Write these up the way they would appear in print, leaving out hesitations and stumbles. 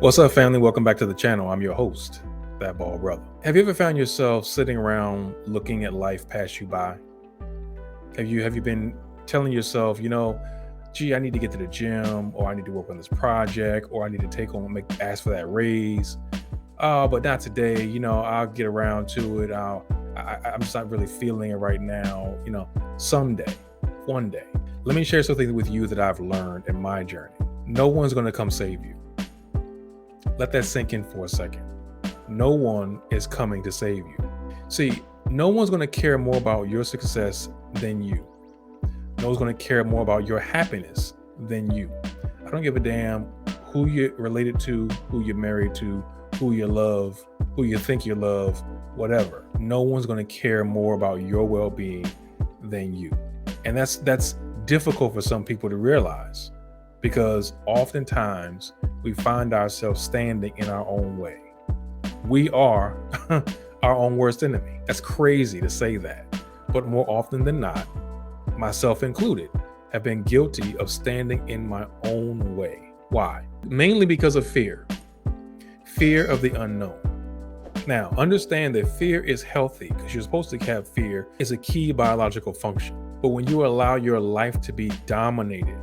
What's up, family? Welcome back to the channel. I'm your host, Thatbaldbrutha. Have you ever found yourself sitting around looking at life pass you by? Have you been telling yourself, gee, I need to get to the gym, or I need to work on this project, or I need to ask for that raise. But not today. I'll get around to it. I'm just not really feeling it right now. Someday, one day. Let me share something with you that I've learned in my journey. No one's going to come save you. Let that sink in for a second. No one is coming to save you. See, no one's going to care more about your success than you. No one's going to care more about your happiness than you. I don't give a damn who you're related to, who you're married to, who you love, who you think you love, whatever. No one's going to care more about your well-being than you. And that's difficult for some people to realize, because oftentimes we find ourselves standing in our own way. We are our own worst enemy. That's crazy to say that. But more often than not, myself included, have been guilty of standing in my own way. Why? Mainly because of fear. Fear of the unknown. Now, understand that fear is healthy, because you're supposed to have fear. It's a key biological function. But when you allow your life to be dominated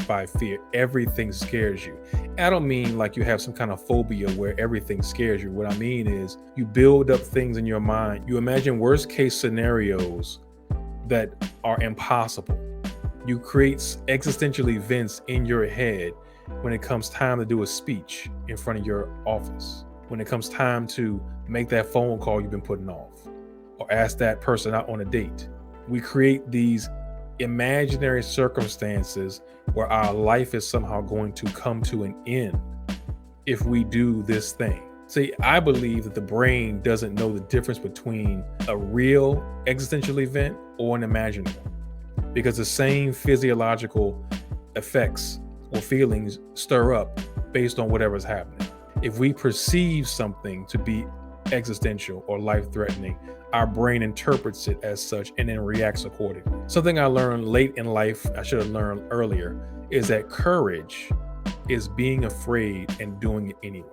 by fear, everything scares you. I don't mean like you have some kind of phobia where everything scares you. What I mean is you build up things in your mind. You imagine worst case scenarios that are impossible. You create existential events in your head when it comes time to do a speech in front of your office, when it comes time to make that phone call you've been putting off, or ask that person out on a date. We create these imaginary circumstances where our life is somehow going to come to an end if we do this thing. See, I believe that the brain doesn't know the difference between a real existential event or an imaginary, because the same physiological effects or feelings stir up based on whatever's happening. If we perceive something to be existential or life-threatening, our brain interprets it as such and then reacts accordingly. Something I learned late in life, I should have learned earlier, is that courage is being afraid and doing it anyway.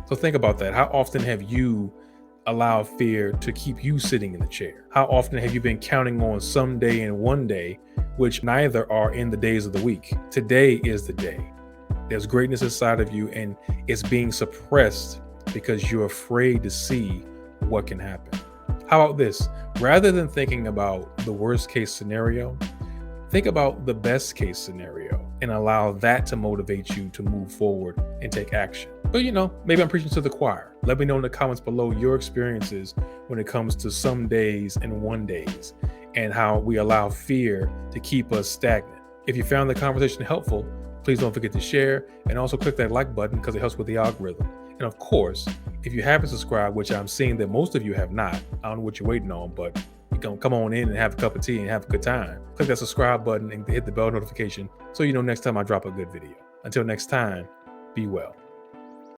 So think about that. How often have you allowed fear to keep you sitting in the chair? How often have you been counting on someday and one day, which neither are in the days of the week? Today is the day. There's greatness inside of you, and it's being suppressed because you're afraid to see what can happen. How about this? Rather than thinking about the worst case scenario, think about the best case scenario and allow that to motivate you to move forward and take action. But maybe I'm preaching to the choir. Let me know in the comments below your experiences when it comes to some days and one days, and how we allow fear to keep us stagnant. If you found the conversation helpful, please don't forget to share, and also click that like button because it helps with the algorithm. And of course, if you haven't subscribed, which I'm seeing that most of you have not, I don't know what you're waiting on, but you can come on in and have a cup of tea and have a good time. Click that subscribe button and hit the bell notification so you know next time I drop a good video. Until next time, be well.